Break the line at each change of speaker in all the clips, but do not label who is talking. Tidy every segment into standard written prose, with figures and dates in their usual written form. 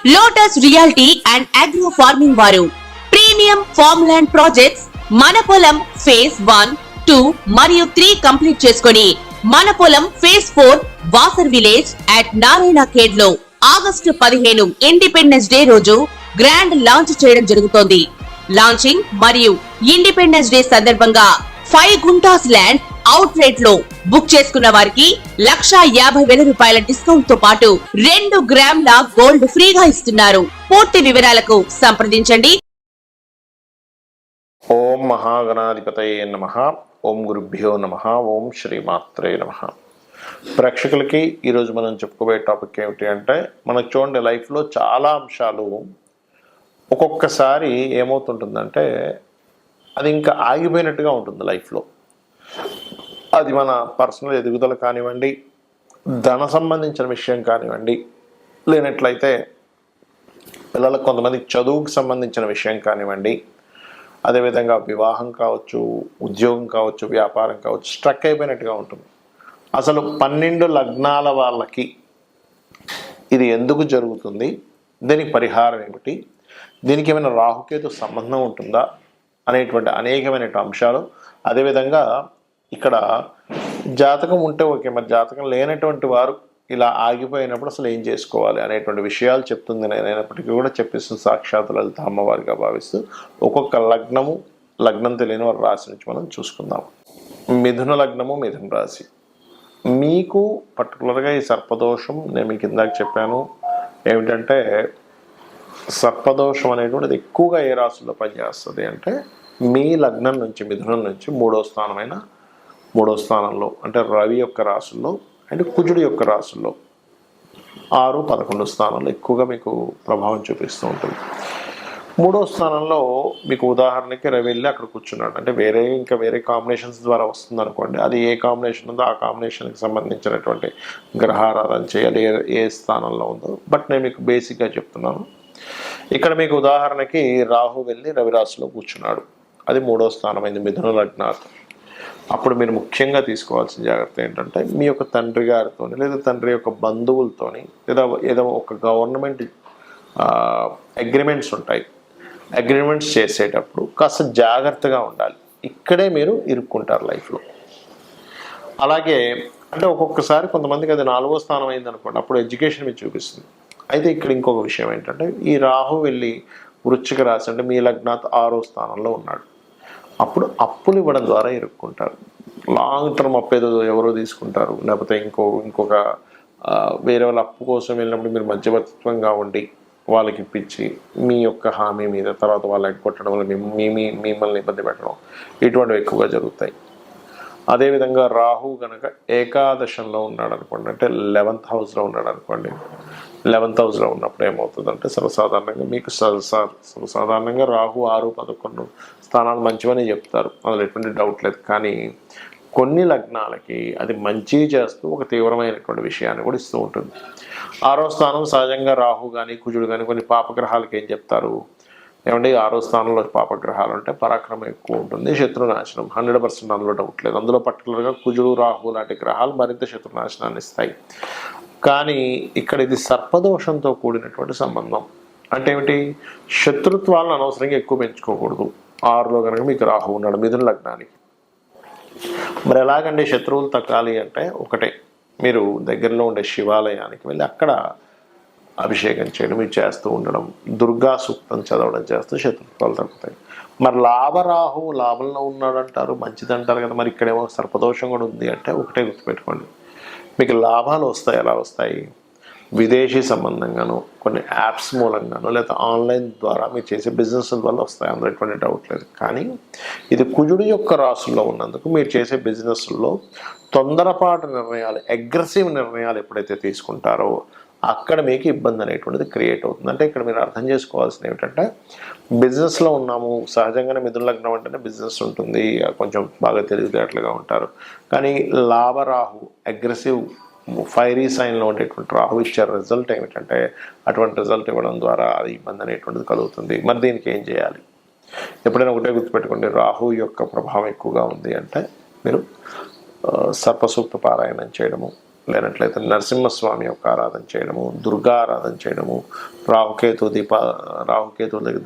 Lotus reality and agro farming వారు premium farm land projects మన పొలం ఫేజ్ 1, 2 మరియు 3 కంప్లీట్ చేసుకొని మన పొలం phase 4 Wasar village at Narayana Khed లో ఆగస్టు 15 ఇండిపెండెన్స్ డే రోజు గ్రాండ్ లాంచ్ చేయడం జరుగుతోంది. లాంచింగ్ మరియు ఇండిపెండెన్స్ డే సందర్భంగా 5 గుంటాస్ ల్యాండ్ అవుట్ రేట్ లో బుక్ చేసుకున్న వారికి 1,50,000 రూపాయల డిస్కౌంట్ తో పాటు 2 గ్రాముల గోల్డ్ ఫ్రీగా ఇస్తున్నారు. పూర్తి వివరాలకు సంప్రదించండి.
ఓం మహాగణాధిపతయే నమః. ఓం గురుభ్యో నమః. ఓం శ్రీమాత్రే నమః. ప్రేక్షకులకి ఈరోజు మనం చెప్పుకోబోయే టాపిక్ ఏమిటి అంటే, మనకు చూడండి లైఫ్లో చాలా అంశాలు ఒక్కొక్కసారి ఏమవుతుంటుందంటే అది ఇంకా ఆగిపోయినట్టుగా ఉంటుంది లైఫ్లో. అది మన పర్సనల్ ఎదుగుదల కానివ్వండి, ధన సంబంధించిన విషయం కానివ్వండి, లేనట్లయితే పిల్లలకు కొంతమందికి చదువుకు సంబంధించిన విషయం కానివ్వండి, అదేవిధంగా వివాహం కావచ్చు, ఉద్యోగం కావచ్చు, వ్యాపారం కావచ్చు, స్ట్రక్ అయిపోయినట్టుగా ఉంటుంది. అసలు 12 లగ్నాల వాళ్ళకి ఇది ఎందుకు జరుగుతుంది, దీనికి పరిహారం ఏమిటి, దీనికి ఏమైనా రాహుకేతు సంబంధం ఉంటుందా అనేటువంటి అనేకమైన అంశాలు, అదేవిధంగా ఇక్కడ జాతకం ఉంటే ఓకే, మరి జాతకం లేనటువంటి వారు ఇలా ఆగిపోయినప్పుడు అసలు ఏం చేసుకోవాలి అనేటువంటి విషయాలు చెప్తుంది. నేనైనప్పటికీ కూడా చెప్పిస్తుంది సాక్షాత్ లలిత అమ్మవారిగా భావిస్తూ ఒక్కొక్క లగ్నం తెలియని వారి రాశి నుంచి మనం చూసుకుందాం. మిథున లగ్నము, మిథున రాశి. మీకు పర్టికులర్గా ఈ సర్పదోషం నేను మీకు ఇందాక చెప్పాను ఏమిటంటే, సర్పదోషం అనేటువంటిది ఎక్కువగా ఏ రాశుల్లో పనిచేస్తుంది అంటే, మీ లగ్నం నుంచి మిథునం నుంచి మూడో స్థానంలో అంటే రవి యొక్క రాశుల్లో అండ్ కుజుడి యొక్క రాశుల్లో 6, 11 స్థానంలో ఎక్కువగా మీకు ప్రభావం చూపిస్తూ ఉంటుంది. మూడో స్థానంలో మీకు ఉదాహరణకి రవి వెళ్ళి అక్కడ కూర్చున్నాడు అంటే వేరే కాంబినేషన్స్ ద్వారా వస్తుంది అనుకోండి. అది ఏ కాంబినేషన్ ఉందో ఆ కాంబినేషన్కి సంబంధించినటువంటి గ్రహారాధన చేయాలి ఏ స్థానంలో ఉందో. బట్ నేను మీకు బేసిక్గా చెప్తున్నాను. ఇక్కడ మీకు ఉదాహరణకి రాహు వెళ్ళి రవి రాశిలో కూర్చున్నాడు, అది మూడో స్థానమైంది మిథున లగ్నాత్. అప్పుడు మీరు ముఖ్యంగా తీసుకోవాల్సిన జాగ్రత్త ఏంటంటే, మీ యొక్క తండ్రి గారితో లేదా తండ్రి యొక్క బంధువులతోని లేదా ఏదో ఒక గవర్నమెంట్ అగ్రిమెంట్స్ ఉంటాయి. అగ్రిమెంట్స్ చేసేటప్పుడు కాస్త జాగ్రత్తగా ఉండాలి. ఇక్కడే మీరు ఇరుక్కుంటారు లైఫ్లో. అలాగే అంటే ఒక్కొక్కసారి కొంతమందికి అది 4వ స్థానం అయింది అనుకోండి, అప్పుడు ఎడ్యుకేషన్ మీద చూపిస్తుంది. అయితే ఇక్కడ ఇంకొక విషయం ఏంటంటే, ఈ రాహు వెళ్ళి వృశ్చిక రాశి అంటే మీ లగ్నాత్ 6వ స్థానంలో ఉన్నాడు. అప్పుడు అప్పులు ఇవ్వడం ద్వారా ఇరుక్కుంటారు. లాంగ్ టర్మ్ అప్పు ఏదో ఎవరో తీసుకుంటారు, లేకపోతే ఇంకొక వేరే వాళ్ళ అప్పు కోసం వెళ్ళినప్పుడు మీరు మధ్యవర్తిత్వంగా ఉండి వాళ్ళకి ఇప్పించి మీ యొక్క హామీ మీద తర్వాత వాళ్ళు ఎగ్గొట్టడం వల్ల మిమ్మల్ని ఇబ్బంది పెట్టడం, ఇటువంటివి ఎక్కువగా జరుగుతాయి. అదేవిధంగా రాహు కనుక ఏకాదశంలో ఉన్నాడు అనుకోండి, అంటే 11th హౌస్లో ఉన్నాడు అనుకోండి. 11th హౌస్లో ఉన్నప్పుడు ఏమవుతుందంటే, సర్వసాధారణంగా మీకు సర్వసాధారణంగా రాహు 6, 11 స్థానాలు మంచివని చెప్తారు, అందులో ఎటువంటి డౌట్ లేదు. కానీ కొన్ని లగ్నాలకి అది మంచి చేస్తూ ఒక తీవ్రమైనటువంటి విషయాన్ని కూడా ఇస్తూ ఉంటుంది. 6వ స్థానం సహజంగా రాహు కానీ కుజుడు కానీ కొన్ని పాపగ్రహాలకి ఏం చెప్తారు ఏమంటే, 6వ స్థానంలో పాపగ్రహాలు అంటే పరాక్రమం ఎక్కువ ఉంటుంది, శత్రునాశనం 100% అందులో డౌట్ లేదు. అందులో పర్టికులర్గా కుజుడు, రాహు లాంటి గ్రహాలు మరింత శత్రునాశనాన్ని ఇస్తాయి. కానీ ఇక్కడ ఇది సర్పదోషంతో కూడినటువంటి సంబంధం. అంటే ఏమిటి, శత్రుత్వాలను అనవసరంగా ఎక్కువ పెంచుకోకూడదు. 6లో కనుక మీకు రాహు ఉన్నాడు మిథున లగ్నానికి. మరి ఎలాగంటే శత్రువులు తగ్గాలి అంటే, ఒకటే, మీరు దగ్గరలో ఉండే శివాలయానికి వెళ్ళి అక్కడ అభిషేకం చేయడం మీరు చేస్తూ ఉండడం, దుర్గా సూక్తం చదవడం చేస్తూ శత్రుత్వాలు తగ్గుతాయి. మరి లాభంలో ఉన్నాడు అంటారు, మంచిది అంటారు కదా, మరి ఇక్కడేమో సర్పదోషం కూడా ఉంది అంటే ఒకటే గుర్తుపెట్టుకోండి, మీకు లాభాలు వస్తాయి. ఎలా వస్తాయి? విదేశీ సంబంధంగాను, కొన్ని యాప్స్ మూలంగాను, లేదా ఆన్లైన్ ద్వారా మీరు చేసే బిజినెస్ వల్ల వస్తాయి, అందులో ఎటువంటి డౌట్ లేదు. కానీ ఇది కుజుడు యొక్క రాశుల్లో ఉన్నందుకు మీరు చేసే బిజినెస్లో తొందరపాటు నిర్ణయాలు, అగ్రెసివ్ నిర్ణయాలు ఎప్పుడైతే తీసుకుంటారో అక్కడ మీకు ఇబ్బంది అనేటువంటిది క్రియేట్ అవుతుంది. అంటే ఇక్కడ మీరు అర్థం చేసుకోవాల్సింది ఏమిటంటే, బిజినెస్లో ఉన్నాము, సహజంగానే మిథున లగ్నం అంటేనే బిజినెస్ ఉంటుంది, కొంచెం బాగా తెలివితేటలుగా ఉంటారు. కానీ లాభరాహు అగ్రెసివ్ ఫైరీ సైన్లో ఉండేటువంటి రాహు ఇచ్చే రిజల్ట్ ఏమిటంటే, అటువంటి రిజల్ట్ ఇవ్వడం ద్వారా అది ఇబ్బంది అనేటువంటిది కలుగుతుంది. మరి దీనికి ఏం చేయాలి? ఎప్పుడైనా ఒకటే గుర్తుపెట్టుకోండి, రాహు యొక్క ప్రభావం ఎక్కువగా ఉంది అంటే మీరు సర్పసూక్త పారాయణం చేయడము, లేనట్లయితే నరసింహస్వామి యొక్క ఆరాధన చేయడము, దుర్గా ఆరాధన చేయడము, రాహుకేతు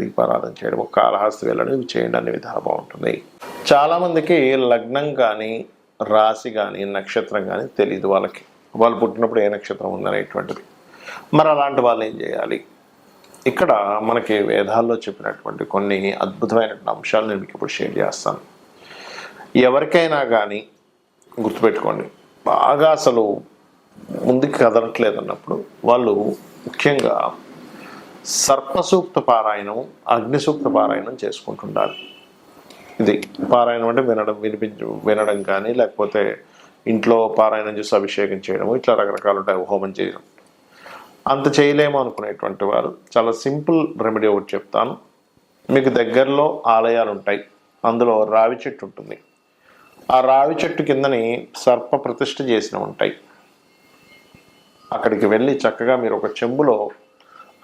దీపారాధన చేయడము, కాళహస్తి వెళ్ళడం, ఇవి చేయండి, అన్ని విధాలు బాగుంటుంది. చాలామందికి లగ్నం కానీ రాశి కానీ నక్షత్రం కానీ తెలియదు వాళ్ళకి, వాళ్ళు పుట్టినప్పుడు ఏ నక్షత్రం ఉందనేటువంటిది. మరి అలాంటి వాళ్ళు ఏం చేయాలి? ఇక్కడ మనకి వేదాల్లో చెప్పినటువంటి కొన్ని అద్భుతమైనటువంటి అంశాలు నేను మీకు ఇప్పుడు షేర్ చేస్తాను. ఎవరికైనా కానీ గుర్తుపెట్టుకోండి, బాగా అసలు ముందుకు కదలట్లేదు అన్నప్పుడు వాళ్ళు ముఖ్యంగా సర్పసూక్త పారాయణం, అగ్నిసూక్త పారాయణం చేసుకుంటుండాలి. ఇది పారాయణం అంటే వినడం కానీ, లేకపోతే ఇంట్లో పారాయణం చేసి అభిషేకం చేయడం, ఇట్లా రకరకాలు ఉంటాయి, హోమం చేయడం. అంత చేయలేము అనుకునేటువంటి వారు చాలా సింపుల్ రెమెడీ ఒకటి చెప్తాను. మీకు దగ్గరలో ఆలయాలు ఉంటాయి, అందులో రావి చెట్టు ఉంటుంది. ఆ రావి చెట్టు కిందని సర్ప ప్రతిష్ఠ చేసినవి ఉంటాయి. అక్కడికి వెళ్ళి చక్కగా మీరు ఒక చెంబులో,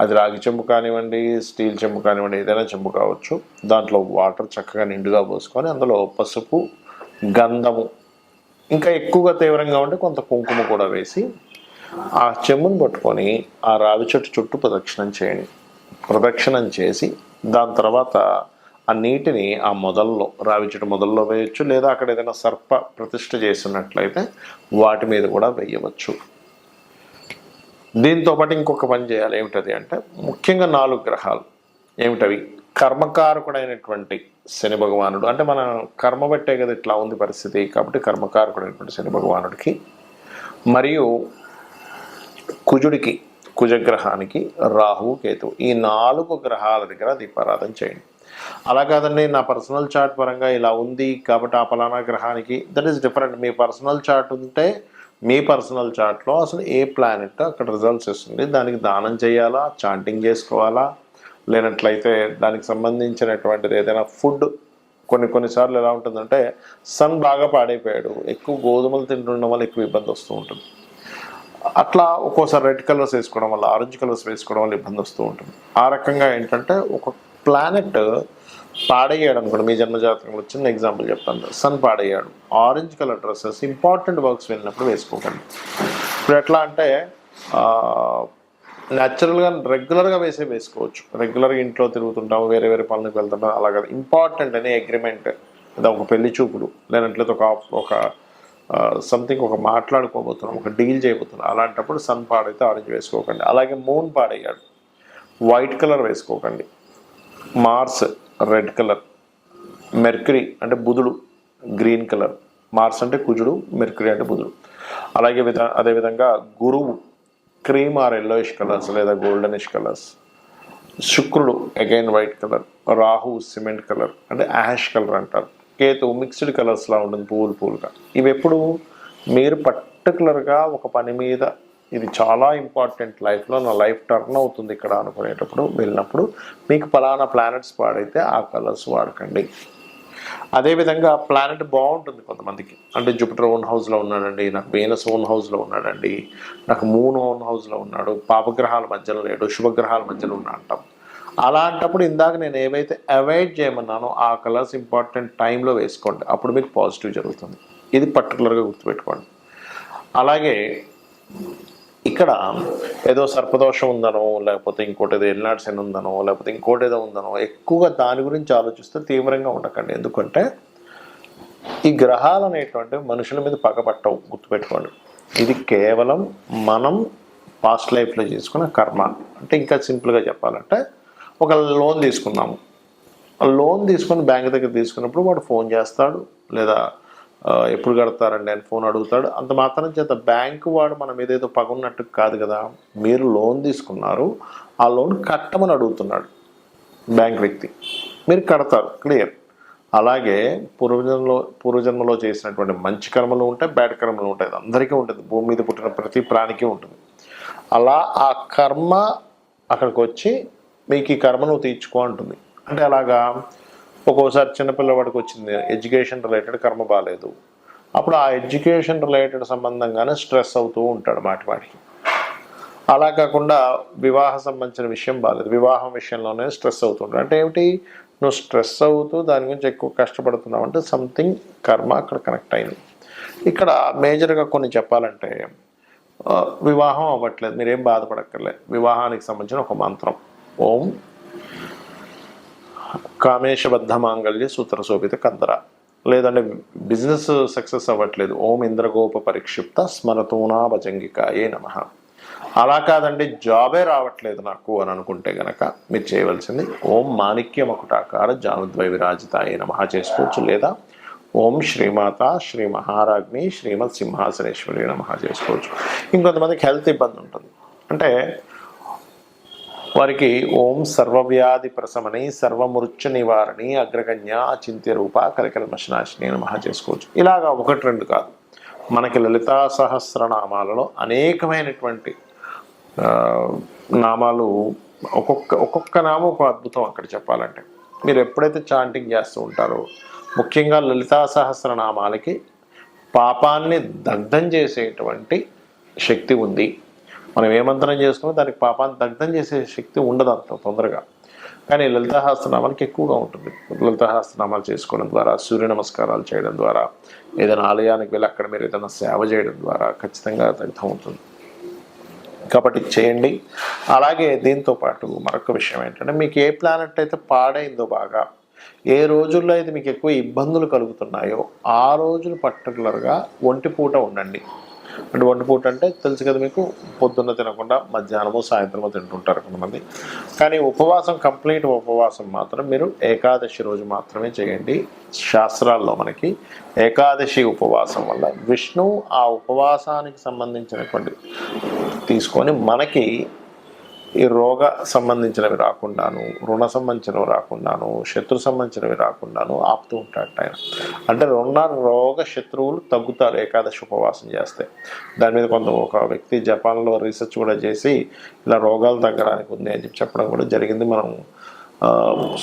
అది రాగి చెంబు కానివ్వండి, స్టీల్ చెంబు కానివ్వండి, ఏదైనా చెంబు కావచ్చు, దాంట్లో వాటర్ చక్కగా నిండుగా పోసుకొని అందులో పసుపు, గంధము, ఇంకా ఎక్కువగా తీవ్రంగా ఉంటే కొంత కుంకుమ కూడా వేసి ఆ చెంబును పట్టుకొని ఆ రావి చెట్టు చుట్టూ ప్రదక్షిణం చేయండి. ప్రదక్షిణం చేసి దాని తర్వాత ఆ నీటిని ఆ మొదల్లో, రావి చెట్టు మొదల్లో వేయచ్చు, లేదా అక్కడ ఏదైనా సర్ప ప్రతిష్ఠ చేసినట్లయితే వాటి మీద కూడా వేయవచ్చు. దీంతో పాటు ఇంకొక పని చేయాలి. ఏమిటది అంటే, ముఖ్యంగా 4 గ్రహాలు ఏమిటవి? కర్మకారకుడైనటువంటి శని భగవానుడు, అంటే మన కర్మ బట్టే కదా ఇట్లా ఉంది పరిస్థితి, కాబట్టి కర్మకారకుడైనటువంటి శని భగవానుడికి, మరియు కుజుడికి, కుజగ్రహానికి, రాహువు, కేతువు, ఈ 4 గ్రహాల దగ్గర దీపారాధన చేయండి. అలా కాదండి, నా పర్సనల్ చార్ట్ పరంగా ఇలా ఉంది కాబట్టి ఆ ఫలానా గ్రహానికి, that is different. Me personal chart ఉంటే మీ పర్సనల్ చార్ట్లో అసలు ఏ ప్లానెట్ అక్కడ రిజల్ట్స్ ఇస్తుంది, దానికి దానం చేయాలా, చాంటింగ్ చేసుకోవాలా, లేనట్లయితే దానికి సంబంధించినటువంటిది ఏదైనా ఫుడ్. కొన్నిసార్లు ఎలా ఉంటుందంటే, సన్ బాగా పాడైపోయాడు, ఎక్కువ గోధుమలు తింటుండడం వల్ల ఎక్కువ ఇబ్బంది వస్తూ ఉంటుంది. అట్లా ఒక్కోసారి రెడ్ కలర్స్ వేసుకోవడం వల్ల, ఆరెంజ్ కలర్స్ వేసుకోవడం వల్ల ఇబ్బంది వస్తూ ఉంటుంది. ఆ రకంగా ఏంటంటే, ఒక ప్లానెట్ పాడయ్యాడు అనుకోండి, మీ జన్మజాతకంలో చిన్న ఎగ్జాంపుల్ చెప్తాను, సన్ పాడయ్యాడు, orange colour dresses important works వెళ్ళినప్పుడు వేసుకోకండి. ఇప్పుడు ఎట్లా అంటే న్యాచురల్గా రెగ్యులర్గా వేసుకోవచ్చు. రెగ్యులర్గా ఇంట్లో తిరుగుతుంటాము, వేరే పనులకు వెళ్తుంటాం, అలాగే ఇంపార్టెంట్ అనే అగ్రిమెంట్, లేదా ఒక పెళ్లి చూపులు, లేనట్లయితే ఒక సంథింగ్ ఒక మాట్లాడుకోబోతున్నాం, ఒక డీల్ చేయబోతున్నాం, అలాంటప్పుడు సన్ పాడైతే ఆరెంజ్ వేసుకోకండి. అలాగే మూన్ పాడయ్యాడు, వైట్ కలర్ వేసుకోకండి. మార్స్ రెడ్ కలర్, మెర్క్యూరీ అంటే బుధుడు గ్రీన్ కలర్, మార్స్ అంటే కుజుడు, మెర్క్యూరీ అంటే బుధుడు. అదేవిధంగా గురువు క్రీమ్ ఆర్ ఎల్లోయిష్ కలర్స్ లేదా గోల్డెనిష్ కలర్స్, శుక్రుడు again white colour, Rahu cement colour అంటే యాష్ కలర్ అంటారు, కేతు మిక్స్డ్ కలర్స్లా ఉంటుంది, పువ్వులుగా. ఇవి ఎప్పుడు మీరు పర్టికులర్గా ఒక పని మీద, ఇది చాలా ఇంపార్టెంట్ లైఫ్లో, నా లైఫ్ టర్న్ అవుతుంది ఇక్కడ అనుకునేటప్పుడు వెళ్ళినప్పుడు మీకు ఫలానా ప్లానెట్స్ పాడైతే ఆ కలర్స్ వాడకండి. అదేవిధంగా ప్లానెట్ బాగుంటుంది కొంతమందికి, అంటే జూపిటర్ ఓన్ హౌస్లో ఉన్నాడండి, నాకు వీనస్ ఓన్ హౌస్లో ఉన్నాడండి, నాకు మూన్ ఓన్ హౌస్లో ఉన్నాడు, పాపగ్రహాల మధ్యలో లేడు, శుభగ్రహాల మధ్యలో ఉన్నా అంటాం. అలాంటప్పుడు ఇందాక నేను ఏవైతే అవాయిడ్ చేయమన్నానో ఆ కలర్స్ ఇంపార్టెంట్ టైంలో వేసుకోండి, అప్పుడు మీకు పాజిటివ్ జరుగుతుంది. ఇది పర్టికులర్గా గుర్తుపెట్టుకోండి. అలాగే ఇక్కడ ఏదో సర్పదోషం ఉందనో, లేకపోతే ఇంకోటి ఏదో ఎల్నాడు శని ఉందనో, లేకపోతే ఇంకోటి ఏదో ఉందనో, ఎక్కువగా దాని గురించి ఆలోచిస్తే తీవ్రంగా ఉండకండి. ఎందుకంటే ఈ గ్రహాలు అనేటువంటి మనుషుల మీద పగపట్టవు, గుర్తుపెట్టుకోండి. ఇది కేవలం మనం పాస్ట్ లైఫ్లో చేసుకున్న కర్మ. అంటే ఇంకా సింపుల్గా చెప్పాలంటే, ఒక లోన్ తీసుకున్నాము, లోన్ తీసుకొని బ్యాంక్ దగ్గర తీసుకున్నప్పుడు వాడు ఫోన్ చేస్తాడు, లేదా ఎప్పుడు కడతారండి అని ఫోన్ అడుగుతాడు. అంత మాత్రం చేత బ్యాంకు వాడు మన మీద ఏదో పగున్నట్టు కాదు కదా. మీరు లోన్ తీసుకున్నారు, ఆ లోన్ కట్టమని అడుగుతున్నాడు బ్యాంక్ వ్యక్తి, మీరు కడతారు, క్లియర్. అలాగే పూర్వజన్మలో చేసినటువంటి మంచి కర్మలు ఉంటాయి, బ్యాడ్ కర్మలు ఉంటాయి, అందరికీ ఉంటుంది, భూమి మీద పుట్టిన ప్రతి ప్రాణికి ఉంటుంది. అలా ఆ కర్మ అక్కడికి వచ్చి మీకు ఈ కర్మ నువ్వు తీర్చుకో అంటుంది. అంటే అలాగా ఒక్కోసారి చిన్నపిల్లవాడికి వచ్చింది ఎడ్యుకేషన్ రిలేటెడ్ కర్మ బాగాలేదు, అప్పుడు ఆ ఎడ్యుకేషన్ రిలేటెడ్ సంబంధంగానే స్ట్రెస్ అవుతూ ఉంటాడు మాటికి. అలా కాకుండా వివాహ సంబంధించిన విషయం బాగాలేదు, వివాహం విషయంలోనే స్ట్రెస్ అవుతుంటాడు. అంటే ఏమిటి, నువ్వు స్ట్రెస్ అవుతూ దాని గురించి ఎక్కువ కష్టపడుతున్నావు అంటే సంథింగ్ కర్మ అక్కడ కనెక్ట్ అయింది. ఇక్కడ మేజర్గా కొన్ని చెప్పాలంటే, వివాహం అవ్వట్లేదు, మీరేం బాధపడక్కర్లేదు. వివాహానికి సంబంధించిన ఒక మంత్రం, ఓం కామేశబద్ధ మాంగళ్య సూత్ర శోభిత కందర. లేదంటే బిజినెస్ సక్సెస్ అవ్వట్లేదు, ఓం ఇంద్రగోప పరిక్షిప్త స్మరతూనా భజంగికాయే నమః. అలా కాదండి జాబే రావట్లేదు నాకు అని అనుకుంటే గనక మీరు చేయవలసింది ఓం మాణిక్య మకుటాకార జానుద్వై విరాజితాయే నమః చేసుకోవచ్చు. లేదా ఓం శ్రీమాత శ్రీ మహారాజ్ని శ్రీమత్ సింహాసనేశ్వరి నమః చేసుకోవచ్చు. ఇంకొంతమందికి హెల్త్ ఇబ్బంది ఉంటుంది, అంటే వారికి ఓం సర్వవ్యాధి ప్రశమని సర్వమృత్యు నివారణి అగ్రగణ్య అచింత్య రూప కరికల్మషనాశిని నమః చేసుకోవచ్చు. ఇలాగా 1-2 కాదు, మనకి లలితా సహస్రనామాలలో అనేకమైనటువంటి నామాలు, ఒక్కొక్క నామం ఒక అద్భుతం. అక్కడ చెప్పాలంటే మీరు ఎప్పుడైతే చాంటింగ్ చేస్తూ ఉంటారో, ముఖ్యంగా లలితా సహస్రనామాలకి పాపాన్ని దగ్ధం చేసేటువంటి శక్తి ఉంది. మనం ఏ మంత్రం చేసుకున్నా దానికి పాపాన్ని దగ్ధం చేసే శక్తి ఉండదు అంత తొందరగా, కానీ లలితాసహస్రనామాలకి ఎక్కువగా ఉంటుంది. లలితాసహస్రనామాలు చేసుకోవడం ద్వారా, సూర్య నమస్కారాలు చేయడం ద్వారా, ఏదైనా ఆలయానికి వెళ్ళి అక్కడ మీరు ఏదైనా సేవ చేయడం ద్వారా ఖచ్చితంగా దగ్ధం అవుతుంది. కాబట్టి చేయండి. అలాగే దీంతో పాటు మరొక విషయం ఏంటంటే, మీకు ఏ ప్లానెట్ అయితే పాడైందో బాగా, ఏ రోజుల్లో అయితే మీకు ఎక్కువ ఇబ్బందులు కలుగుతున్నాయో ఆ రోజులు పర్టికులర్గా ఒంటిపూట ఉండండి. అంటే ఒంటిపూట అంటే తెలుసు కదా మీకు, పొద్దున్న తినకుండా మధ్యాహ్నమో సాయంత్రమో తింటుంటారు కొంతమంది. కానీ ఉపవాసం, కంప్లీట్ ఉపవాసం మాత్రం మీరు ఏకాదశి రోజు మాత్రమే చేయండి. శాస్త్రాల్లో మనకి ఏకాదశి ఉపవాసం వల్ల విష్ణువు ఆ ఉపవాసానికి సంబంధించినటువంటి తీసుకొని మనకి ఈ రోగ సంబంధించినవి రాకుండాను, రుణ సంబంధించినవి రాకుండాను, శత్రు సంబంధించినవి రాకుండాను ఆపుతూ ఉంటాడు ఆయన. అంటే రోగ శత్రువులు తగ్గుతారు ఏకాదశి ఉపవాసం చేస్తే. దాని మీద ఒక వ్యక్తి జపాన్లో రీసెర్చ్ కూడా చేసి ఇలా రోగాలు తగ్గడానికి ఉంది అని చెప్పడం కూడా జరిగింది. మనం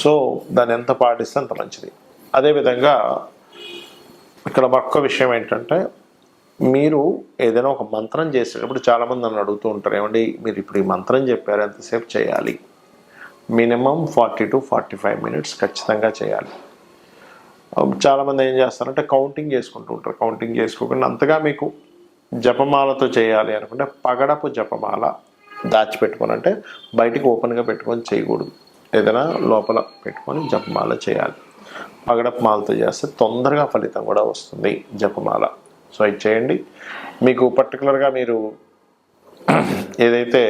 సో దాన్ని ఎంత పాటిస్తే అంత మంచిది. అదేవిధంగా ఇక్కడ మరొక విషయం ఏంటంటే, మీరు ఏదైనా ఒక మంత్రం చేసేటప్పుడు చాలామంది నన్ను అడుగుతూ ఉంటారు, ఏమండి మీరు ఇప్పుడు ఈ మంత్రం చెప్పారు ఎంతసేపు చేయాలి? మినిమం 40 to 45 minutes ఖచ్చితంగా చేయాలి. చాలామంది ఏం చేస్తారంటే కౌంటింగ్ చేసుకుంటూ ఉంటారు. కౌంటింగ్ చేసుకోకుండా అంతగా మీకు జపమాలతో చేయాలి అనుకుంటే పగడపు జపమాల దాచిపెట్టుకొని, అంటే బయటికి ఓపెన్గా పెట్టుకొని చేయకూడదు, ఏదైనా లోపల పెట్టుకొని జపమాల చేయాలి. పగడపు మాలతో చేస్తే తొందరగా ఫలితం కూడా వస్తుంది జపమాల. సో ఇది చేయండి. మీకు పర్టికులర్గా మీరు ఏదైతే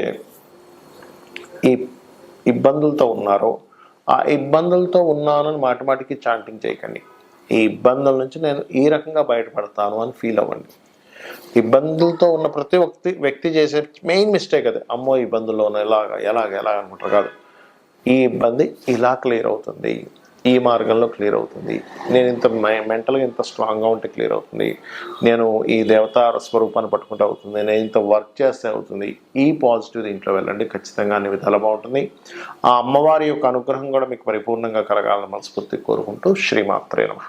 ఈ ఇబ్బందులతో ఉన్నారో ఆ ఇబ్బందులతో ఉన్నానని మాటిమాటికి చాంటింగ్ చేయకండి. ఈ ఇబ్బందుల నుంచి నేను ఈ రకంగా బయటపడతాను అని ఫీల్ అవ్వండి. ఇబ్బందులతో ఉన్న ప్రతి వ్యక్తి చేసే మెయిన్ మిస్టేక్ అదే, అమ్మో ఇబ్బందుల్లో ఎలాగ అనుకుంటారు కాదు. ఈ ఇబ్బంది ఇలా క్లియర్ అవుతుంది, ఈ మార్గంలో క్లియర్ అవుతుంది, నేను ఇంత మెంటల్గా ఇంత స్ట్రాంగ్గా ఉంటే క్లియర్ అవుతుంది, నేను ఈ దేవతా స్వరూపాన్ని పట్టుకుంటే అవుతుంది, నేను ఇంత వర్క్ చేస్తే అవుతుంది. ఈ పాజిటివ్ దీంట్లో వెళ్ళండి, ఖచ్చితంగా అన్ని విధాలు బాగుంటుంది. ఆ అమ్మవారి యొక్క అనుగ్రహం కూడా మీకు పరిపూర్ణంగా కలగాలని మనస్ఫూర్తిగా కోరుకుంటూ శ్రీమాత్రే నమః.